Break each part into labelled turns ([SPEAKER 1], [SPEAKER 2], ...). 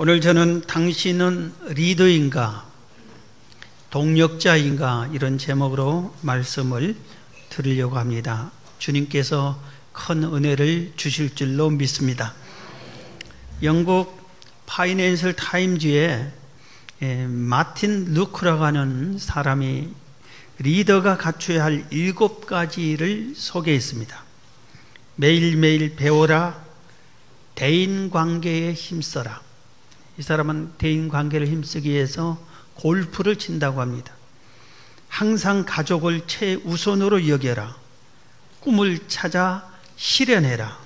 [SPEAKER 1] 오늘 저는 당신은 리더인가 동력자인가 이런 제목으로 말씀을 드리려고 합니다. 주님께서 큰 은혜를 주실 줄로 믿습니다. 영국 파이낸셜 타임즈에 마틴 루크라고 하는 사람이 리더가 갖춰야 할 7가지를 소개했습니다. 매일매일 배워라, 대인관계에 힘써라. 이 사람은 대인관계를 힘쓰기 위해서 골프를 친다고 합니다. 항상 가족을 최우선으로 여겨라. 꿈을 찾아 실현해라.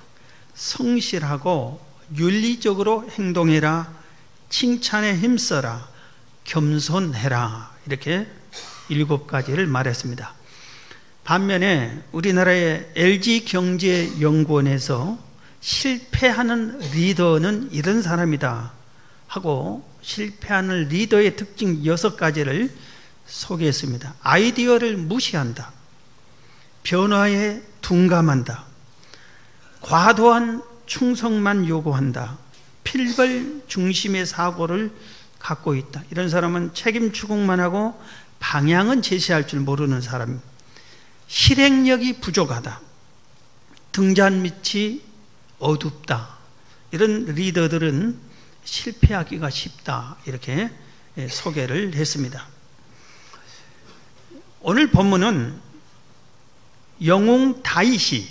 [SPEAKER 1] 성실하고 윤리적으로 행동해라. 칭찬에 힘써라. 겸손해라. 이렇게 7가지를 말했습니다. 반면에 우리나라의 LG경제연구원에서 실패하는 리더는 이런 사람이다 하고 실패하는 리더의 특징 6가지를 소개했습니다. 아이디어를 무시한다. 변화에 둔감한다. 과도한 충성만 요구한다. 필벌 중심의 사고를 갖고 있다. 이런 사람은 책임 추궁만 하고 방향은 제시할 줄 모르는 사람입니다. 실행력이 부족하다. 등잔 밑이 어둡다. 이런 리더들은 실패하기가 쉽다. 이렇게 소개를 했습니다. 오늘 본문은 영웅 다윗이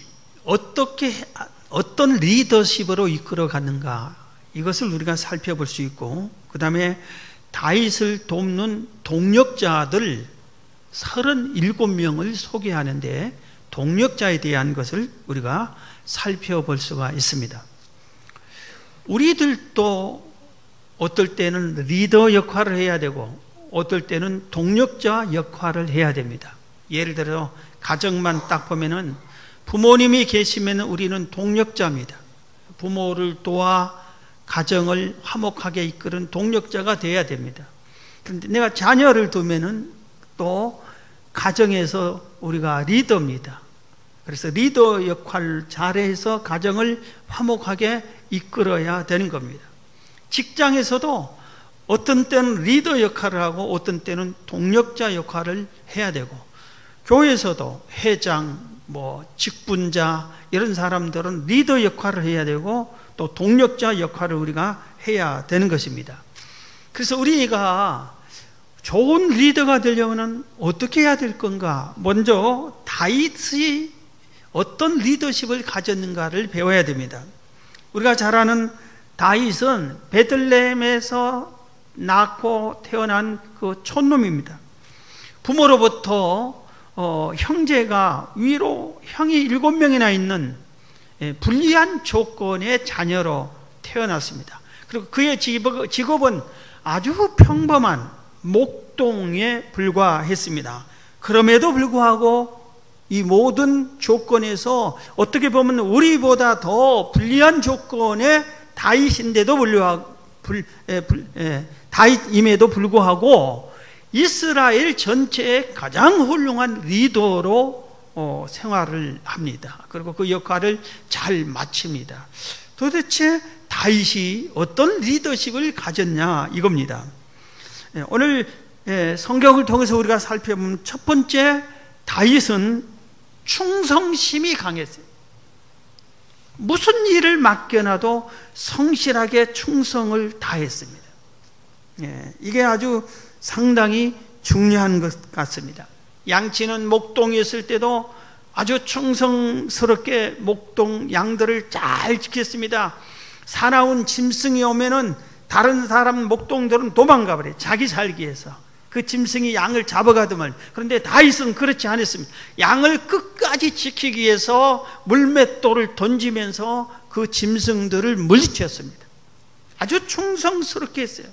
[SPEAKER 1] 어떤 리더십으로 이끌어 갔는가 이것을 우리가 살펴볼 수 있고, 그 다음에 다윗을 돕는 동력자들 37명을 소개하는데 동력자에 대한 것을 우리가 살펴볼 수가 있습니다. 우리들도 어떨 때는 리더 역할을 해야 되고 어떨 때는 동력자 역할을 해야 됩니다. 예를 들어 가정만 딱 보면은 부모님이 계시면 우리는 동력자입니다. 부모를 도와 가정을 화목하게 이끄는 동력자가 되어야 됩니다. 그런데 내가 자녀를 두면은 또 가정에서 우리가 리더입니다. 그래서 리더 역할을 잘해서 가정을 화목하게 이끌어야 되는 겁니다. 직장에서도 어떤 때는 리더 역할을 하고 어떤 때는 동력자 역할을 해야 되고, 교회에서도 회장, 직분자 이런 사람들은 리더 역할을 해야 되고 또 동력자 역할을 우리가 해야 되는 것입니다. 그래서 우리가 좋은 리더가 되려면 어떻게 해야 될 건가? 먼저 다윗이 어떤 리더십을 가졌는가를 배워야 됩니다. 우리가 잘 아는 다윗은 베들레헴에서 낳고 태어난 그 촌놈입니다. 부모로부터 형제가 위로 형이 7명이나 있는 불리한 조건의 자녀로 태어났습니다. 그리고 그의 직업은 아주 평범한 목동에 불과했습니다. 그럼에도 불구하고 이 모든 조건에서 어떻게 보면 우리보다 더 불리한 조건의 다윗인데도 불구하고 다윗임에도 불구하고 이스라엘 전체의 가장 훌륭한 리더로 생활을 합니다. 그리고 그 역할을 잘 마칩니다. 도대체 다윗이 어떤 리더십을 가졌냐 이겁니다. 오늘 성경을 통해서 우리가 살펴보면 첫 번째, 다윗은 충성심이 강했어요. 무슨 일을 맡겨놔도 성실하게 충성을 다했습니다. 이게 아주 상당히 중요한 것 같습니다. 양치는 목동에 있을 때도 아주 충성스럽게 목동 양들을 잘 지켰습니다. 사나운 짐승이 오면은 다른 사람 목동들은 도망가 버려요. 자기 살기 위해서. 그 짐승이 양을 잡아가더만. 그런데 다윗은 그렇지 않았습니다. 양을 끝까지 지키기 위해서 물맷돌을 던지면서 그 짐승들을 물리쳤습니다. 아주 충성스럽게 했어요.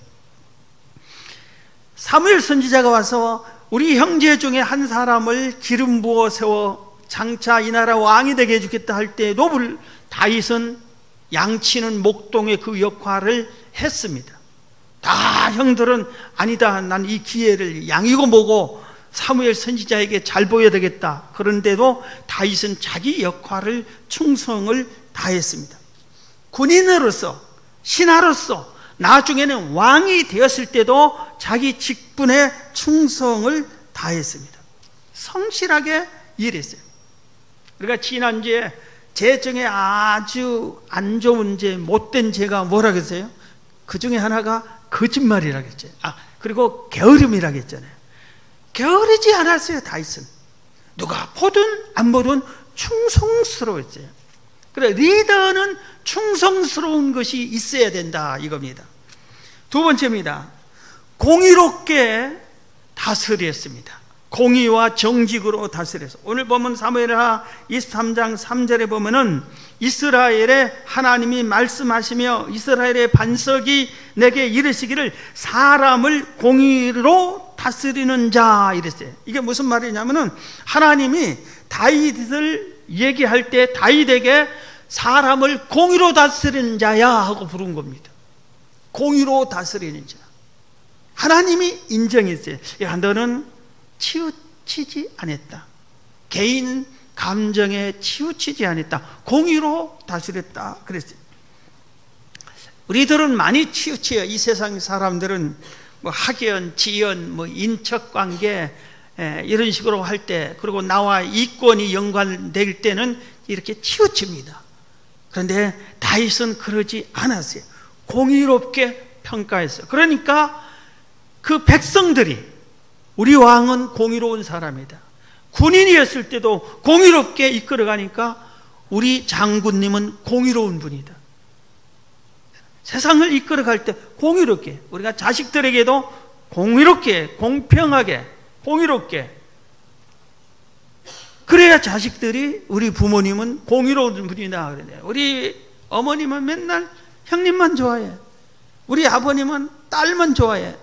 [SPEAKER 1] 사무엘 선지자가 와서 우리 형제 중에 한 사람을 기름 부어 세워 장차 이 나라 왕이 되게 해주겠다 할 때에도 다윗은 양치는 목동의 그 역할을 했습니다. 다 형들은 아니다, 난 이 기회를 양이고 뭐고 사무엘 선지자에게 잘 보여야 되겠다. 그런데도 다윗은 자기 역할을 충성을 다했습니다. 군인으로서 신하로서 나중에는 왕이 되었을 때도 자기 직분에 충성을 다했습니다. 성실하게 일했어요. 우리가 지난주에 죄 중에 아주 안 좋은 죄, 못된 죄가 뭐라 그랬어요? 그 중에 하나가 거짓말이라고 했죠. 그리고 게으름이라고 했잖아요. 게으르지 않았어요, 다윗은. 누가 보든 안 보든 충성스러웠어요. 그래, 리더는 충성스러운 것이 있어야 된다, 이겁니다. 두 번째입니다. 공의롭게 다스렸습니다. 공의와 정직으로 다스려서. 오늘 보면 사무엘하 23장 3절에 보면은 이스라엘의 하나님이 말씀하시며 이스라엘의 반석이 내게 이르시기를 사람을 공의로 다스리는 자 이랬어요. 이게 무슨 말이냐면은 하나님이 다윗을 얘기할 때 다윗에게 사람을 공의로 다스리는 자야 하고 부른 겁니다. 공의로 다스리는 자. 하나님이 인정했어요. 야, 너는 치우치지 않았다. 개인 감정에 치우치지 않았다. 공의로 다스렸다 그랬어요. 우리들은 많이 치우쳐요. 이 세상 사람들은 뭐 학연, 지연, 뭐 인척관계 이런 식으로 할 때, 그리고 나와 이권이 연관될 때는 이렇게 치우칩니다. 그런데 다윗은 그러지 않았어요. 공의롭게 평가했어요. 그러니까 그 백성들이 우리 왕은 공의로운 사람이다. 군인이었을 때도 공의롭게 이끌어가니까 우리 장군님은 공의로운 분이다. 세상을 이끌어갈 때 공의롭게, 우리가 자식들에게도 공의롭게, 공평하게, 공의롭게, 그래야 자식들이 우리 부모님은 공의로운 분이다 그러네요. 우리 어머님은 맨날 형님만 좋아해, 우리 아버님은 딸만 좋아해,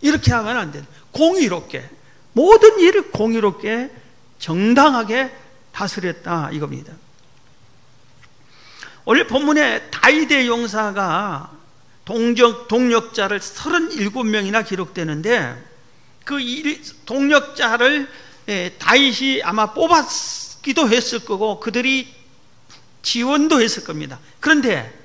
[SPEAKER 1] 이렇게 하면 안 돼. 공의롭게, 모든 일을 공의롭게 정당하게 다스렸다 이겁니다. 오늘 본문에 다윗의 용사가 동력자를 37명이나 기록되는데, 그 동력자를 다윗이 아마 뽑았기도 했을 거고 그들이 지원도 했을 겁니다. 그런데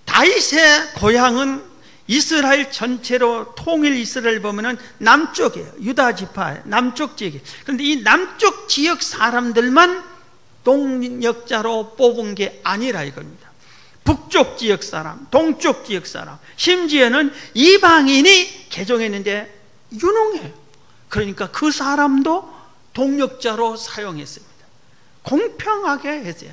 [SPEAKER 1] 다윗의 고향은 이스라엘 전체로 통일 이스라엘 보면은 남쪽이에요. 유다 지파 남쪽 지역이에요. 그런데 이 남쪽 지역 사람들만 동력자로 뽑은 게 아니라 이겁니다. 북쪽 지역 사람, 동쪽 지역 사람, 심지어는 이방인이 개종했는데 유능해요. 그러니까 그 사람도 동력자로 사용했습니다. 공평하게 했어요.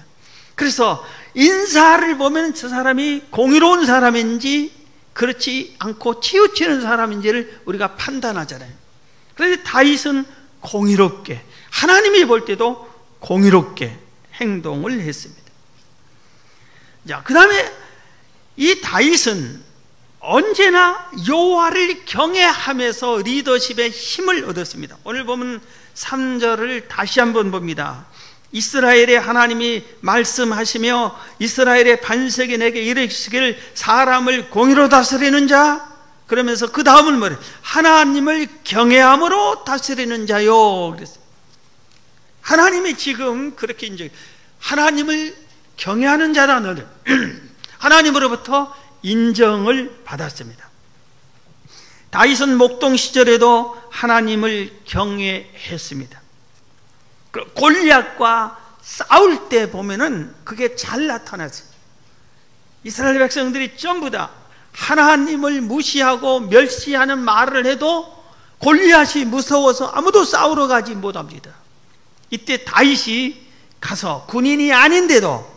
[SPEAKER 1] 그래서 인사를 보면 저 사람이 공의로운 사람인지 그렇지 않고 치우치는 사람인지를 우리가 판단하잖아요. 그런데 다윗은 공의롭게, 하나님이 볼 때도 공의롭게 행동을 했습니다. 자, 그 다음에 이 다윗은 언제나 여호와를 경외하면서 리더십의 힘을 얻었습니다. 오늘 보면 3절을 다시 한번 봅니다. 이스라엘의 하나님이 말씀하시며 이스라엘의 반석이 내게 이르시기를 사람을 공의로 다스리는 자, 그러면서 그 다음은 뭐래? 하나님을 경외함으로 다스리는 자요 그랬어요. 하나님이 지금 그렇게 인정해. 하나님을 경외하는 자다 너는 하나님으로부터 인정을 받았습니다. 다윗은 목동 시절에도 하나님을 경외했습니다. 골리앗과 싸울 때 보면은 그게 잘 나타나죠. 이스라엘 백성들이 전부 다 하나님을 무시하고 멸시하는 말을 해도 골리앗이 무서워서 아무도 싸우러 가지 못합니다. 이때 다윗이 가서, 군인이 아닌데도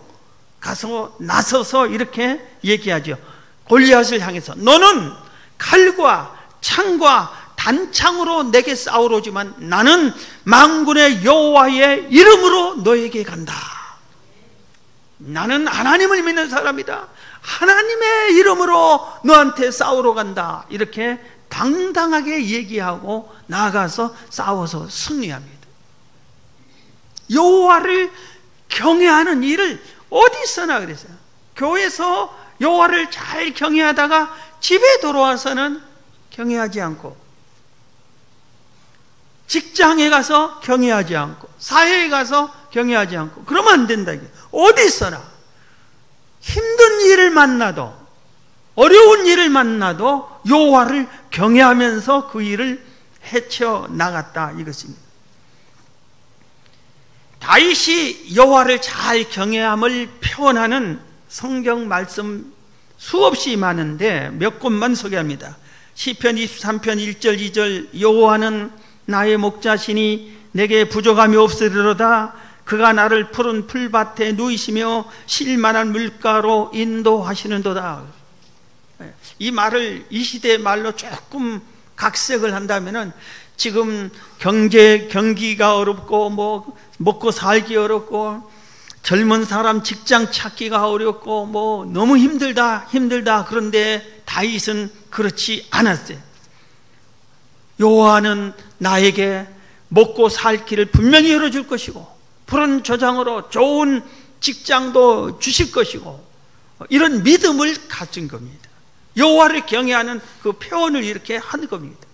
[SPEAKER 1] 가서 나서서 이렇게 얘기하죠. 골리앗을 향해서 너는 칼과 창과 단창으로 내게 싸우러 오지만 나는 만군의 여호와의 이름으로 너에게 간다. 나는 하나님을 믿는 사람이다. 하나님의 이름으로 너한테 싸우러 간다. 이렇게 당당하게 얘기하고 나아가서 싸워서 승리합니다. 여호와를 경외하는 일을 어디서나 그랬어요. 교회에서 여호와를 잘 경외하다가 집에 돌아와서는 경외하지 않고, 직장에 가서 경외하지 않고, 사회에 가서 경외하지 않고, 그러면 안 된다. 이게 어디서나 힘든 일을 만나도 어려운 일을 만나도 여호와를 경외하면서 그 일을 헤쳐나갔다 이것입니다. 다윗이 여호와를 잘 경외함을 표현하는 성경 말씀 수없이 많은데 몇 곳만 소개합니다. 시편 23편 1절 2절 여호와는 나의 목자시니 내게 부족함이 없으리로다. 그가 나를 푸른 풀밭에 누이시며 쉴만한 물가로 인도하시는도다. 이 말을 이 시대의 말로 조금 각색을 한다면은 지금 경기가 어렵고 뭐 먹고 살기 어렵고 젊은 사람 직장 찾기가 어렵고 뭐 너무 힘들다 그런데 다윗은 그렇지 않았어요. 여호와는 나에게 먹고 살 길을 분명히 열어줄 것이고 푸른 조장으로 좋은 직장도 주실 것이고 이런 믿음을 가진 겁니다. 여호와를 경외하는 그 표현을 이렇게 한 겁니다.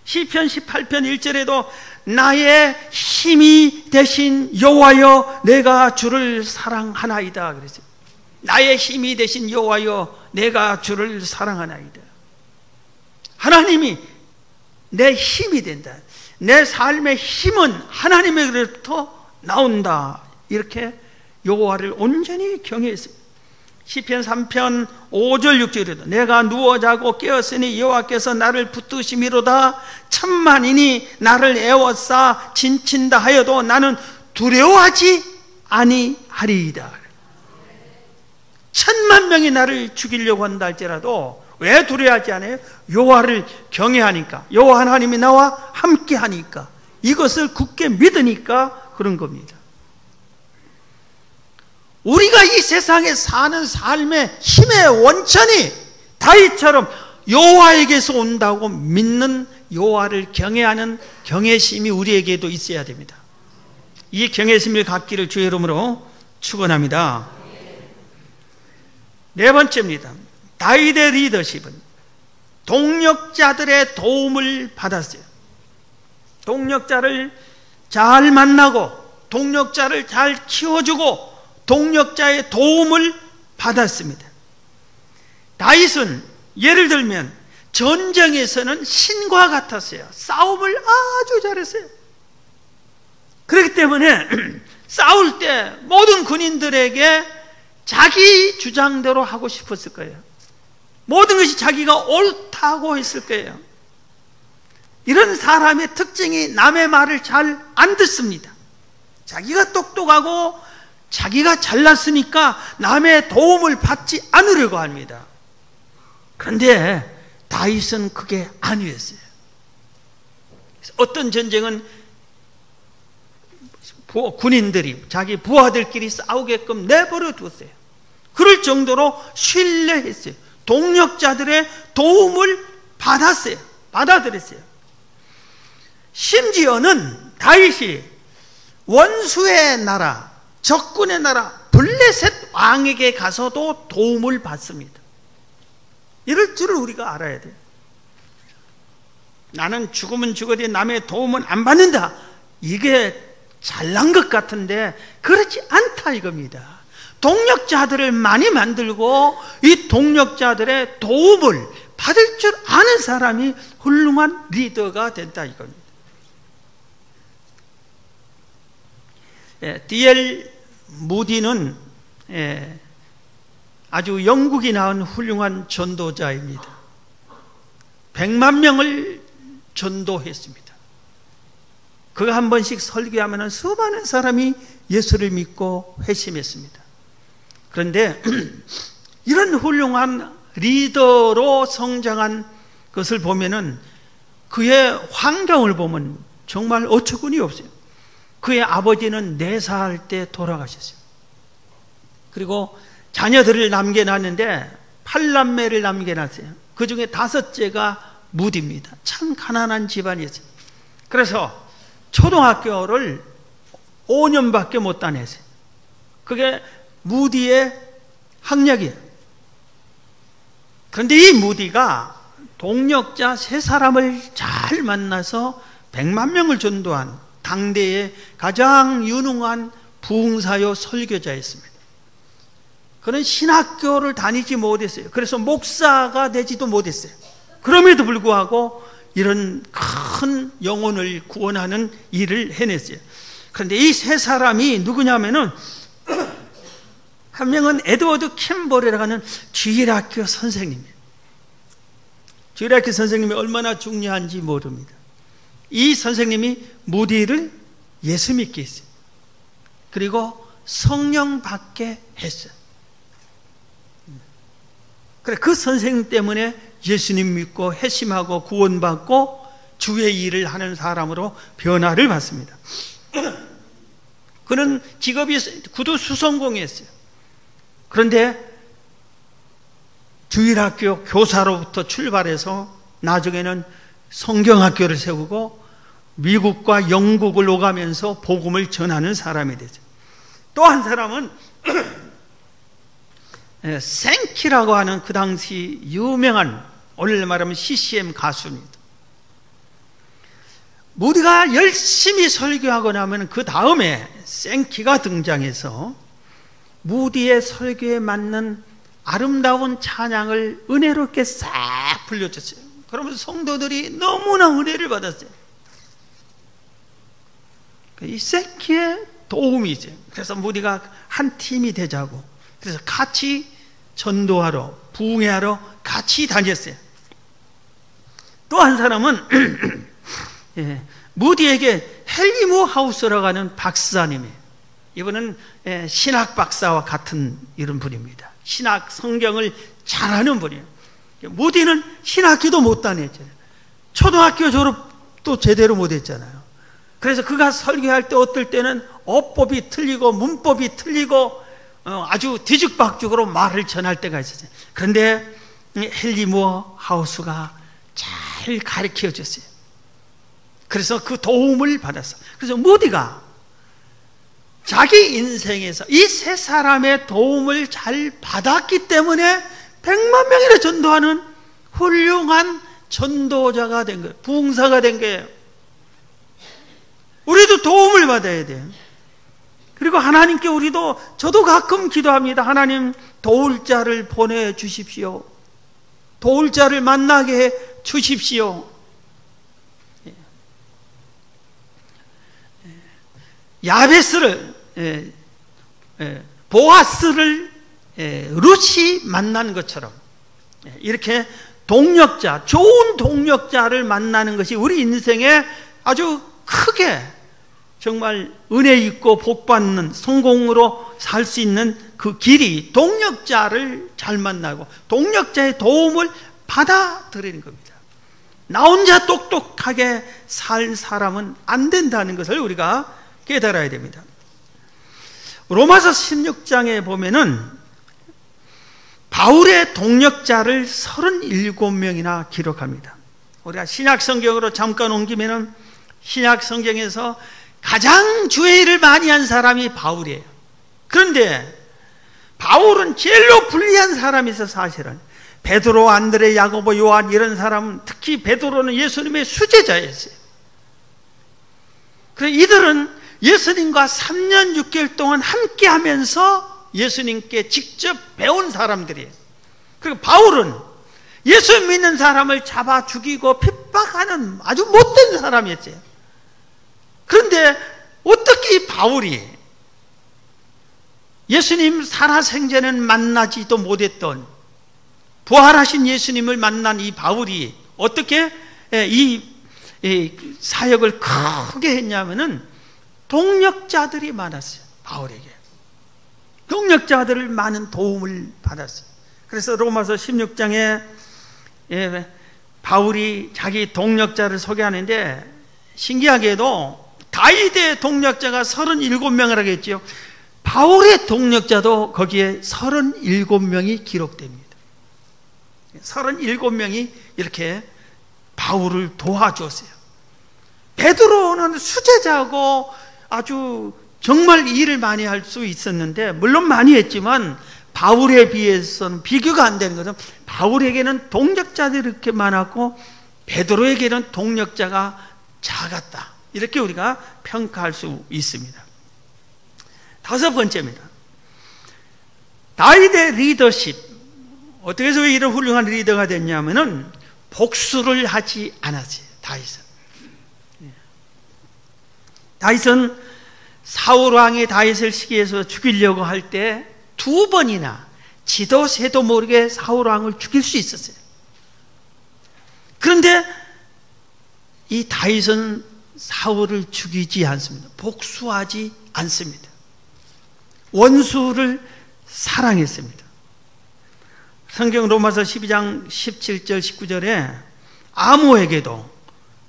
[SPEAKER 1] 시편 18편 1절에도 나의 힘이 되신 여호와여 내가 주를 사랑하나이다 그랬어요. 나의 힘이 되신 여호와여 내가 주를 사랑하나이다. 하나님이 내 힘이 된다. 내 삶의 힘은 하나님에게로부터 나온다. 이렇게 여호와를 온전히 경외했습니다. 시편 3편 5절 6절에도 내가 누워 자고 깨었으니 여호와께서 나를 붙드심이로다. 천만인이 나를 애워싸 진친다 하여도 나는 두려워하지 아니하리이다. 10,000,000명이 나를 죽이려고 한다 할지라도 왜 두려워하지 않아요? 여호와를 경외하니까, 여호와 하나님이 나와 함께 하니까, 이것을 굳게 믿으니까 그런 겁니다. 우리가 이 세상에 사는 삶의 힘의 원천이 다윗처럼 여호와에게서 온다고 믿는, 여호와를 경외하는 경외심이 우리에게도 있어야 됩니다. 이 경외심을 갖기를 주의 이름으로 축원합니다. 네 번째입니다. 다윗의 리더십은 동력자들의 도움을 받았어요. 동력자를 잘 만나고 동력자를 잘 키워주고 동력자의 도움을 받았습니다. 다윗은 예를 들면 전쟁에서는 신과 같았어요. 싸움을 아주 잘했어요. 그렇기 때문에 싸울 때 모든 군인들에게 자기 주장대로 하고 싶었을 거예요. 모든 것이 자기가 옳다고 했을 거예요. 이런 사람의 특징이 남의 말을 잘 안 듣습니다. 자기가 똑똑하고 자기가 잘났으니까 남의 도움을 받지 않으려고 합니다. 그런데 다윗은 그게 아니었어요. 어떤 전쟁은 군인들이 자기 부하들끼리 싸우게끔 내버려 두었어요. 그럴 정도로 신뢰했어요. 동력자들의 도움을 받았어요. 받아들였어요. 심지어는 다윗이 원수의 나라, 적군의 나라 블레셋 왕에게 가서도 도움을 받습니다. 이럴 줄을 우리가 알아야 돼요. 나는 죽으면 죽어도 남의 도움은 안 받는다. 이게 잘난 것 같은데 그렇지 않다 이겁니다. 동력자들을 많이 만들고 이 동력자들의 도움을 받을 줄 아는 사람이 훌륭한 리더가 된다 이겁니다. D.L. 무디는 아주 영국이 낳은 훌륭한 전도자입니다. 100만 명을 전도했습니다. 그가 한 번씩 설교하면 수많은 사람이 예수를 믿고 회심했습니다. 그런데 이런 훌륭한 리더로 성장한 것을 보면은 그의 환경을 보면 정말 어처구니 없어요. 그의 아버지는 4살 때 돌아가셨어요. 그리고 자녀들을 남겨놨는데 8남매를 남겨놨어요. 그 중에 5째가 무디입니다. 참 가난한 집안이었어요. 그래서 초등학교를 5년밖에 못 다녔어요. 그게 무디의 학력이에요. 그런데 이 무디가 동력자 3사람을 잘 만나서 100만 명을 전도한 당대의 가장 유능한 부흥사요 설교자였습니다. 그는 신학교를 다니지 못했어요. 그래서 목사가 되지도 못했어요. 그럼에도 불구하고 이런 큰 영혼을 구원하는 일을 해냈어요. 그런데 이 세 사람이 누구냐면은 한 명은 에드워드 캠버리라고 하는 주일학교 선생님이에요. 주일학교 선생님이 얼마나 중요한지 모릅니다. 이 선생님이 무디를 예수 믿게 했어요. 그리고 성령 받게 했어요. 그래, 그 선생님 때문에 예수님 믿고 회심하고 구원받고 주의 일을 하는 사람으로 변화를 받습니다. 그는 직업이 구두 수선공이었어요. 그런데 주일학교 교사로부터 출발해서 나중에는 성경학교를 세우고 미국과 영국을 오가면서 복음을 전하는 사람이 되죠. 또 한 사람은 생키라고 하는 그 당시 유명한, 오늘 말하면 CCM 가수입니다. 무디가 열심히 설교하고 나면 그 다음에 생키가 등장해서 무디의 설교에 맞는 아름다운 찬양을 은혜롭게 싹 불려줬어요. 그러면서 성도들이 너무나 은혜를 받았어요. 이 생키의 도움이죠. 그래서 무디가 한 팀이 되자고, 그래서 같이 전도하러, 부흥회하러 같이 다녔어요. 또 한 사람은 무디에게 헨리 무하우스라고 하는 박사님이에요. 이분은 신학 박사와 같은 이런 분입니다. 신학, 성경을 잘하는 분이에요. 무디는 신학교도 못 다녔잖아요. 초등학교 졸업도 제대로 못 했잖아요. 그래서 그가 설교할 때 어떨 때는 어법이 틀리고 문법이 틀리고 아주 뒤죽박죽으로 말을 전할 때가 있었어요. 그런데 헨리 무하우스가 잘 가르쳐 줬어요. 그래서 그 도움을 받았어요. 그래서 무디가 자기 인생에서 이 세 사람의 도움을 잘 받았기 때문에 100만 명이나 전도하는 훌륭한 전도자가 된 거예요. 부흥사가 된 거예요. 우리도 도움을 받아야 돼요. 그리고 하나님께 우리도, 저도 가끔 기도합니다. 하나님, 도울 자를 보내주십시오. 도울 자를 만나게 해 주십시오. 야베스를, 보아스를 룻이 만난 것처럼 이렇게 동력자, 좋은 동력자를 만나는 것이 우리 인생에 아주 크게 정말 은혜 있고 복받는, 성공으로 살 수 있는 그 길이 동력자를 잘 만나고 동력자의 도움을 받아들이는 겁니다. 나 혼자 똑똑하게 살 사람은 안 된다는 것을 우리가 깨달아야 됩니다. 로마서 16장에 보면은 바울의 동력자를 37명이나 기록합니다. 우리가 신약 성경으로 잠깐 옮기면은 신약 성경에서 가장 주의 일을 많이 한 사람이 바울이에요. 그런데 바울은 제일로 불리한 사람이서 사실은 베드로, 안드레, 야고보, 요한 이런 사람은, 특히 베드로는 예수님의 수제자였어요. 그래서 이들은 예수님과 3년 6개월 동안 함께 하면서 예수님께 직접 배운 사람들이에요. 그리고 바울은 예수 믿는 사람을 잡아 죽이고 핍박하는 아주 못된 사람이었어요. 그런데 어떻게 이 바울이 예수님 살아생전엔 만나지도 못했던 부활하신 예수님을 만난 이 바울이 어떻게 이 사역을 크게 했냐면은 동력자들이 많았어요. 바울에게 동력자들을 많은 도움을 받았어요. 그래서 로마서 16장에 바울이 자기 동력자를 소개하는데 신기하게도 다윗의 동력자가 37명을 하겠지요. 바울의 동력자도 거기에 37명이 기록됩니다. 37명이 이렇게 바울을 도와줬어요. 베드로는 수제자고 아주 정말 일을 많이 할 수 있었는데, 물론 많이 했지만 바울에 비해서는 비교가 안 되는 것은, 바울에게는 동력자들이 이렇게 많았고 베드로에게는 동력자가 작았다, 이렇게 우리가 평가할 수 있습니다. 다섯 번째입니다. 다윗의 리더십, 어떻게 해서 왜 이런 훌륭한 리더가 됐냐면은 복수를 하지 않았어요. 다윗은 사울 왕이 다윗을 시기해서 죽이려고 할 때 2번이나 지도 새도 모르게 사울 왕을 죽일 수 있었어요. 그런데 이 다윗은 사울을 죽이지 않습니다. 복수하지 않습니다. 원수를 사랑했습니다. 성경 로마서 12장 17절 19절에 아무에게도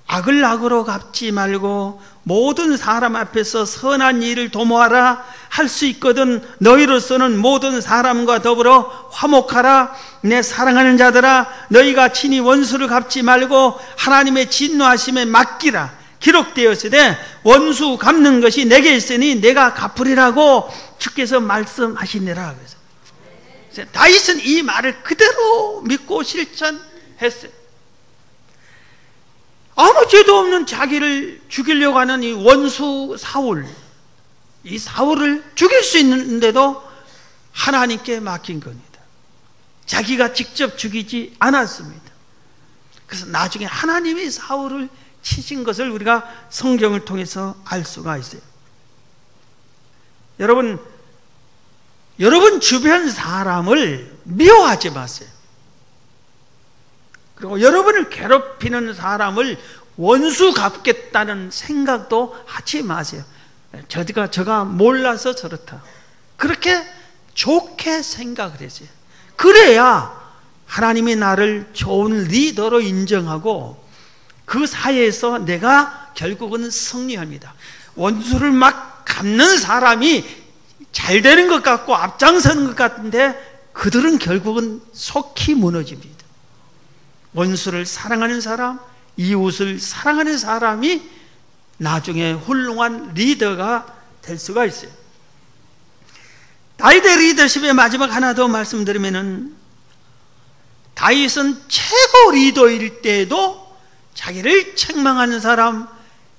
[SPEAKER 1] 악을 악으로 갚지 말고 모든 사람 앞에서 선한 일을 도모하라 할 수 있거든 너희로서는 모든 사람과 더불어 화목하라. 내 사랑하는 자들아, 너희가 친히 원수를 갚지 말고 하나님의 진노하심에 맡기라. 기록되었으되 원수 갚는 것이 내게 있으니 내가 갚으리라고 주께서 말씀하시니라. 그래서 다윗은 이 말을 그대로 믿고 실천했어요. 아무 죄도 없는 자기를 죽이려고 하는 이 원수 사울, 이 사울을 죽일 수 있는데도 하나님께 맡긴 겁니다. 자기가 직접 죽이지 않았습니다. 그래서 나중에 하나님이 사울을 치신 것을 우리가 성경을 통해서 알 수가 있어요. 여러분 주변 사람을 미워하지 마세요. 그리고 여러분을 괴롭히는 사람을 원수 갚겠다는 생각도 하지 마세요. 저가 몰라서 저렇다. 그렇게 좋게 생각을 했어요. 그래야 하나님이 나를 좋은 리더로 인정하고 그 사이에서 내가 결국은 승리합니다. 원수를 막 갚는 사람이 잘 되는 것 같고 앞장서는 것 같은데 그들은 결국은 속히 무너집니다. 원수를 사랑하는 사람, 이웃을 사랑하는 사람이 나중에 훌륭한 리더가 될 수가 있어요. 다윗의 리더십의 마지막 하나 더 말씀드리면은, 다윗은 최고 리더일 때에도 자기를 책망하는 사람,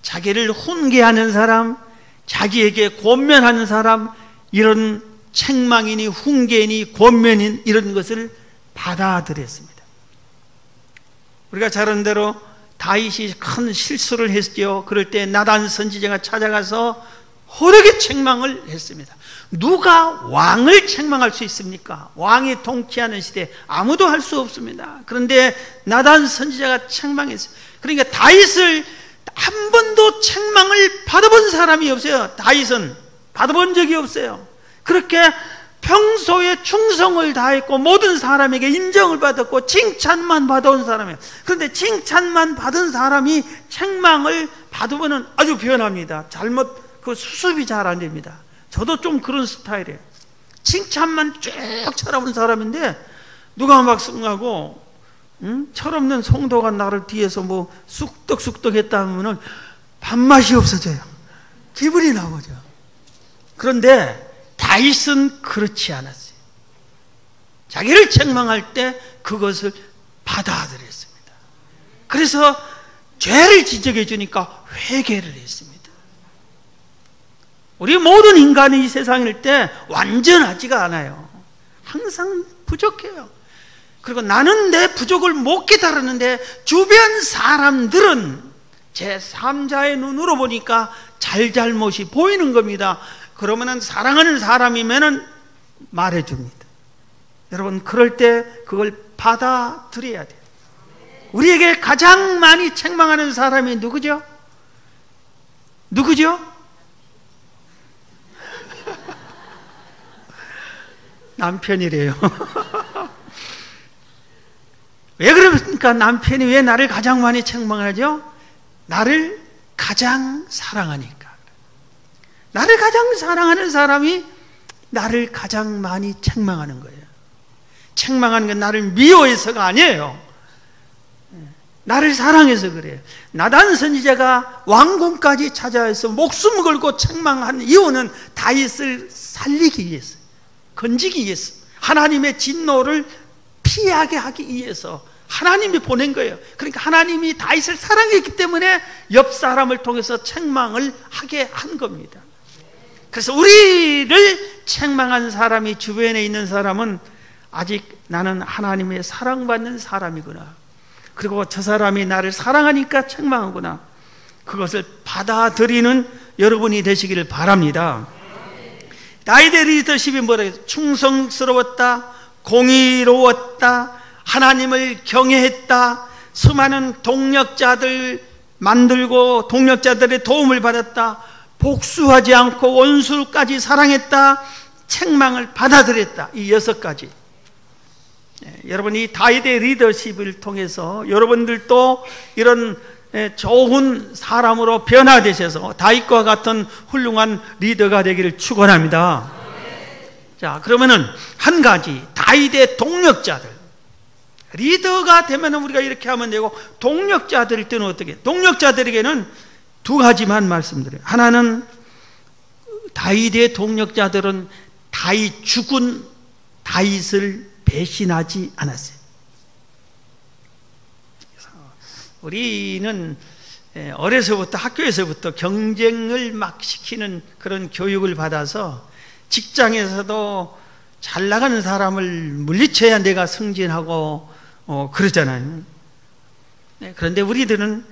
[SPEAKER 1] 자기를 훈계하는 사람, 자기에게 권면하는 사람, 이런 책망이니 훈계니 권면인 이런 것을 받아들였습니다. 우리가 잘 아는 대로 다윗이 큰 실수를 했죠. 그럴 때 나단 선지자가 찾아가서 호되게 책망을 했습니다. 누가 왕을 책망할 수 있습니까? 왕이 통치하는 시대 아무도 할 수 없습니다. 그런데 나단 선지자가 책망했어요. 그러니까 다윗을 한 번도 책망을 받아본 사람이 없어요. 다윗은 받아본 적이 없어요. 그렇게 평소에 충성을 다했고 모든 사람에게 인정을 받았고 칭찬만 받아온 사람이에요. 그런데 칭찬만 받은 사람이 책망을 받으면 아주 변합니다. 그 수습이 잘 안 됩니다. 저도 좀 그런 스타일이에요. 칭찬만 쭉 쳐다본 사람인데 누가 막 승하고 철없는 성도가 나를 뒤에서 뭐 쑥덕쑥덕 했다 하면은 밥맛이 없어져요. 기분이 나쁘죠. 그런데 다윗은 그렇지 않았어요. 자기를 책망할 때 그것을 받아들였습니다. 그래서 죄를 지적해 주니까 회개를 했습니다. 우리 모든 인간이 이 세상일 때 완전하지가 않아요. 항상 부족해요. 그리고 나는 내 부족을 못 깨달았는데 주변 사람들은 제3자의 눈으로 보니까 잘잘못이 보이는 겁니다. 그러면은 사랑하는 사람이면은 말해줍니다. 여러분, 그럴 때 그걸 받아들여야 돼요. 우리에게 가장 많이 책망하는 사람이 누구죠? 누구죠? 남편이래요. 왜 그럽니까? 남편이 왜 나를 가장 많이 책망하죠? 나를 가장 사랑하니까. 나를 가장 사랑하는 사람이 나를 가장 많이 책망하는 거예요. 책망하는 건 나를 미워해서가 아니에요. 나를 사랑해서 그래요. 나단 선지자가 왕궁까지 찾아와서 목숨 걸고 책망한 이유는 다윗을 살리기 위해서, 건지기 위해서, 하나님의 진노를 피하게 하기 위해서 하나님이 보낸 거예요. 그러니까 하나님이 다윗을 사랑했기 때문에 옆 사람을 통해서 책망을 하게 한 겁니다. 그래서 우리를 책망한 사람이 주변에 있는 사람은 아직 나는 하나님의 사랑받는 사람이구나, 그리고 저 사람이 나를 사랑하니까 책망하구나, 그것을 받아들이는 여러분이 되시기를 바랍니다. 다윗의 리더십이 뭐라고? 충성스러웠다, 공의로웠다, 하나님을 경외했다, 수많은 동력자들 만들고 동력자들의 도움을 받았다, 복수하지 않고 원수까지 사랑했다, 책망을 받아들였다. 이 6가지. 여러분, 이 다윗의 리더십을 통해서 여러분들도 이런 좋은 사람으로 변화되셔서 다윗과 같은 훌륭한 리더가 되기를 축원합니다. 자, 그러면은 한 가지, 다윗의 동력자들. 리더가 되면 우리가 이렇게 하면 되고, 동력자들일 때는 어떻게? 동력자들에게는 2가지만 말씀드려요. 하나는, 다윗의 동력자들은 다윗 죽은 다윗을 배신하지 않았어요. 우리는 어려서부터, 학교에서부터 경쟁을 막 시키는 그런 교육을 받아서 직장에서도 잘 나가는 사람을 물리쳐야 내가 승진하고 그러잖아요. 그런데 우리들은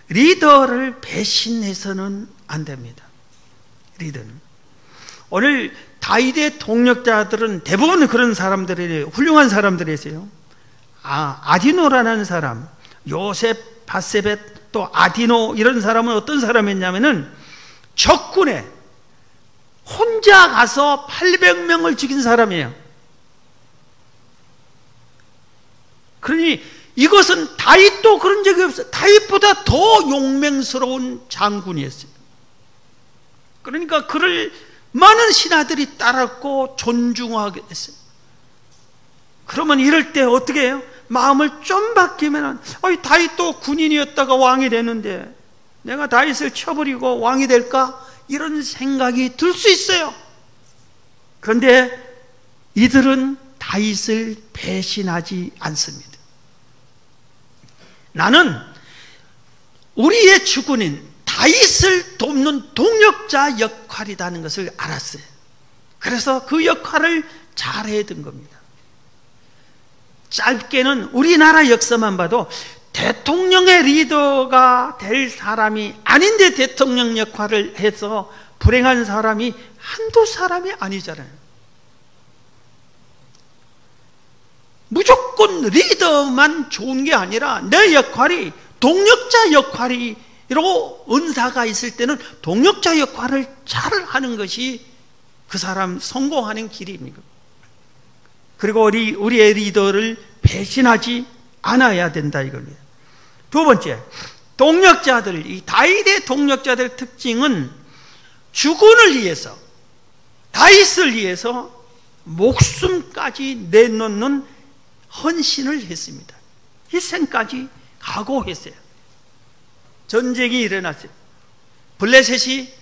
[SPEAKER 1] 리더를 배신해서는 안 됩니다. 리더는. 오늘 다윗의 동력자들은 대부분 그런 사람들이에요. 훌륭한 사람들이세요. 아디노라는 사람, 요셉, 바세벳, 또 아디노, 이런 사람은 어떤 사람이었냐면은 적군에 혼자 가서 800명을 죽인 사람이에요. 그러니 이것은 다윗도 그런 적이 없어요. 다윗보다 더 용맹스러운 장군이었어요. 그러니까 그를 많은 신하들이 따랐고 존중하게 됐어요. 그러면 이럴 때 어떻게 해요? 마음을 좀 바뀌면, 다윗도 군인이었다가 왕이 됐는데 내가 다윗을 쳐버리고 왕이 될까? 이런 생각이 들 수 있어요. 그런데 이들은 다윗을 배신하지 않습니다. 나는 우리의 주군인 다윗을 돕는 동력자 역할이라는 것을 알았어요. 그래서 그 역할을 잘해야 된 겁니다. 짧게는 우리나라 역사만 봐도 대통령의 리더가 될 사람이 아닌데 대통령 역할을 해서 불행한 사람이 한두 사람이 아니잖아요. 무조건 리더만 좋은 게 아니라 내 역할이 동력자 역할이로 은사가 있을 때는 동력자 역할을 잘 하는 것이 그 사람 성공하는 길입니다. 그리고 우리의 리더를 배신하지 않아야 된다 이겁니다. 2번째, 동력자들, 이 다윗의 동력자들의 특징은 주군을 위해서, 다윗을 위해서 목숨까지 내놓는 헌신을 했습니다. 희생까지 각오했어요. 전쟁이 일어났어요. 블레셋이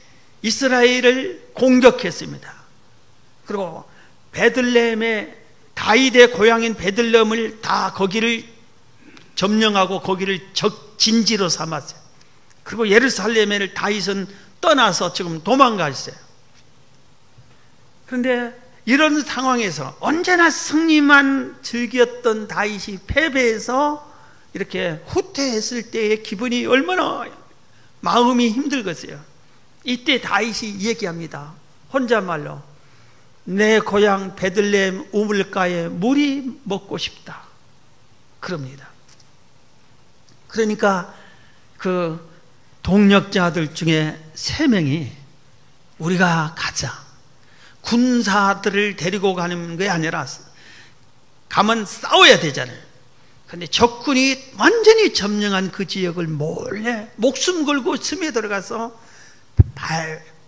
[SPEAKER 1] 이스라엘을 공격했습니다. 그리고 베들레헴의 다윗의 고향인 베들레헴을 다 거기를 점령하고 거기를 진지로 삼았어요. 그리고 예루살렘을 다윗은 떠나서 지금 도망가 있어요. 그런데 이런 상황에서 언제나 승리만 즐겼던 다윗이 패배해서 이렇게 후퇴했을 때의 기분이 얼마나 마음이 힘들겠어요. 이때 다윗이 얘기합니다. 혼잣말로, 내 고향 베들레헴 우물가에 물이 먹고 싶다 그럽니다. 그러니까 그 동력자들 중에 3명이 우리가 가자, 군사들을 데리고 가는 게 아니라 가면 싸워야 되잖아요. 그런데 적군이 완전히 점령한 그 지역을 몰래 목숨 걸고 스며 들어가서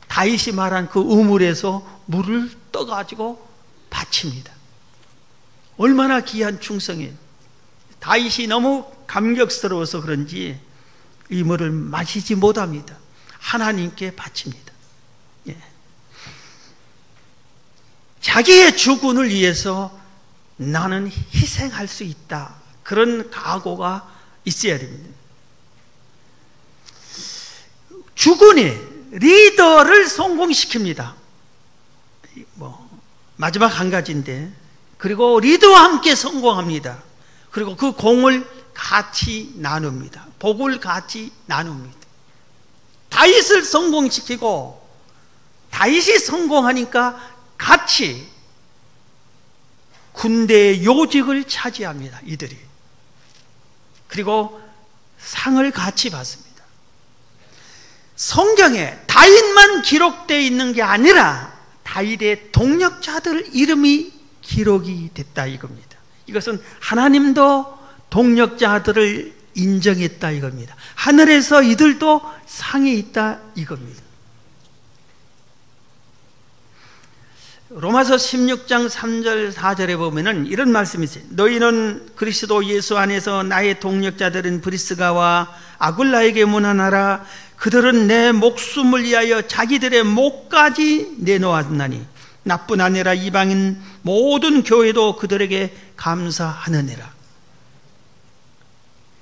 [SPEAKER 1] 다윗이 말한 그 우물에서 물을 떠가지고 바칩니다. 얼마나 귀한 충성이에요. 다윗이 너무 감격스러워서 그런지 이 물을 마시지 못합니다. 하나님께 바칩니다. 예. 자기의 주군을 위해서 나는 희생할 수 있다, 그런 각오가 있어야 됩니다. 주군이, 리더를 성공시킵니다. 마지막 한 가지인데, 그리고 리더와 함께 성공합니다. 그리고 그 공을 같이 나눕니다. 복을 같이 나눕니다. 다윗을 성공시키고, 다윗이 성공하니까 같이 군대의 요직을 차지합니다, 이들이. 그리고 상을 같이 받습니다. 성경에 다윗만 기록되어 있는 게 아니라 다윗의 동력자들 이름이 기록이 됐다 이겁니다. 이것은 하나님도 동력자들을 인정했다 이겁니다. 하늘에서 이들도 상이 있다 이겁니다. 로마서 16장 3절 4절에 보면은 이런 말씀이 있어요. 너희는 그리스도 예수 안에서 나의 동력자들은 브리스가와 아굴라에게 문안하라. 그들은 내 목숨을 위하여 자기들의 목까지 내놓았나니 나뿐 아니라 이방인 모든 교회도 그들에게 감사하느니라.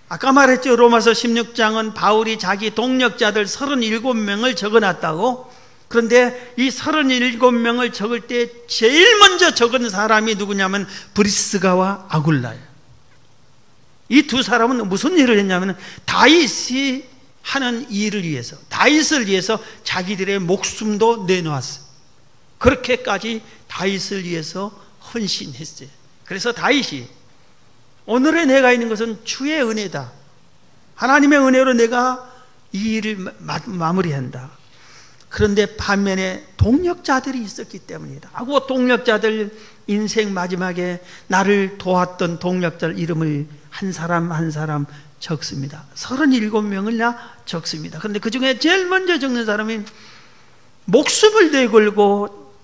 [SPEAKER 1] 아까 말했죠. 로마서 16장은 바울이 자기 동력자들 37명을 적어놨다고. 그런데 이 37명을 적을 때 제일 먼저 적은 사람이 누구냐면 브리스가와 아굴라예요. 이 두 사람은 무슨 일을 했냐면 다윗이 하는 일을 위해서, 다윗을 위해서 자기들의 목숨도 내놓았어요. 그렇게까지 다윗을 위해서 헌신했어요. 그래서 다윗이 오늘의 내가 있는 것은 주의 은혜다. 하나님의 은혜로 내가 이 일을 마무리한다. 그런데 반면에 동력자들이 있었기 때문이다. 하고 동력자들 인생 마지막에 나를 도왔던 동력자들 이름을 한 사람 한 사람 적습니다. 37명을 나 적습니다. 그런데 그 중에 제일 먼저 적는 사람이 목숨을 내걸고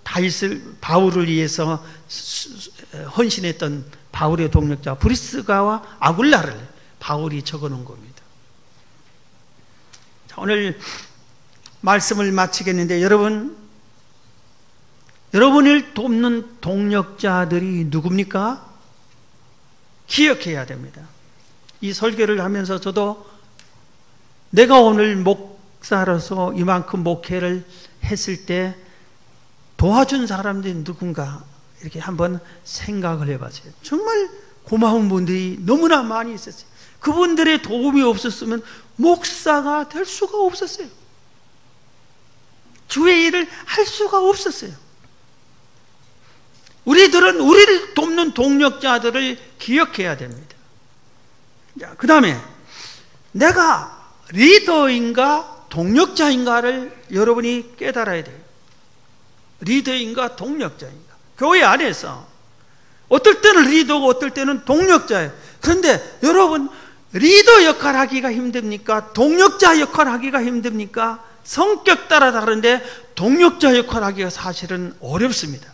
[SPEAKER 1] 바울을 위해서 헌신했던 바울의 동력자 브리스가와 아굴라를 바울이 적어놓은 겁니다. 자, 오늘 말씀을 마치겠는데 여러분을 돕는 동력자들이 누굽니까? 기억해야 됩니다. 이 설교를 하면서 저도 내가 오늘 목사로서 이만큼 목회를 했을 때 도와준 사람들이 누군가 이렇게 한번 생각을 해봤어요. 정말 고마운 분들이 너무나 많이 있었어요. 그분들의 도움이 없었으면 목사가 될 수가 없었어요. 주의 일을 할 수가 없었어요. 우리들은 우리를 돕는 동력자들을 기억해야 됩니다. 그 다음에 내가 리더인가 동력자인가를 여러분이 깨달아야 돼요. 리더인가 동력자인가. 교회 안에서 어떨 때는 리더고 어떨 때는 동력자예요. 그런데 여러분 리더 역할 하기가 힘듭니까? 동력자 역할 하기가 힘듭니까? 성격 따라 다른데 동력자 역할 하기가 사실은 어렵습니다.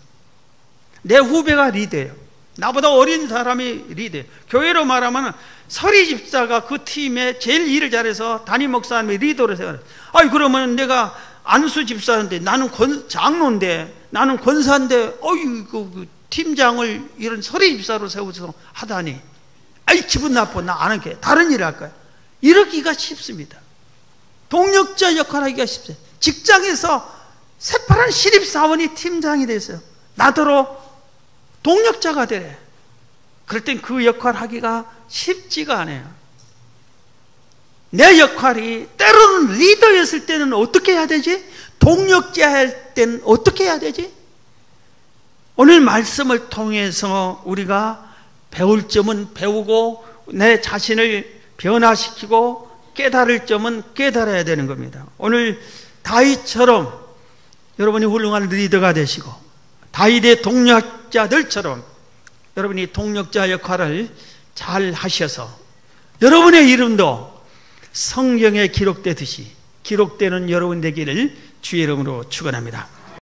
[SPEAKER 1] 내 후배가 리더예요. 나보다 어린 사람이 리더예요. 교회로 말하면 서리 집사가 그 팀에 제일 일을 잘해서 담임 목사님이 리더로 세워요. 아니 그러면 내가 안수 집사인데 나는 장로인데 나는 권사인데 그 팀장을 이런 서리 집사로 세워서 하다니 아이 기분 나빠. 나 안 할게. 다른 일을 할 거야. 이러기가 쉽습니다. 동력자 역할 하기가 쉽어요. 직장에서 새파란 신입사원이 팀장이 됐어요. 나더러 동력자가 되래. 그럴 땐 그 역할 하기가 쉽지가 않아요. 내 역할이 때로는 리더였을 때는 어떻게 해야 되지? 동력자일 때는 어떻게 해야 되지? 오늘 말씀을 통해서 우리가 배울 점은 배우고 내 자신을 변화시키고 깨달을 점은 깨달아야 되는 겁니다. 오늘 다윗처럼 여러분이 훌륭한 리더가 되시고 다윗의 동력자들처럼 여러분이 동력자 역할을 잘 하셔서 여러분의 이름도 성경에 기록되듯이 기록되는 여러분 되기를 주의 이름으로 축원합니다.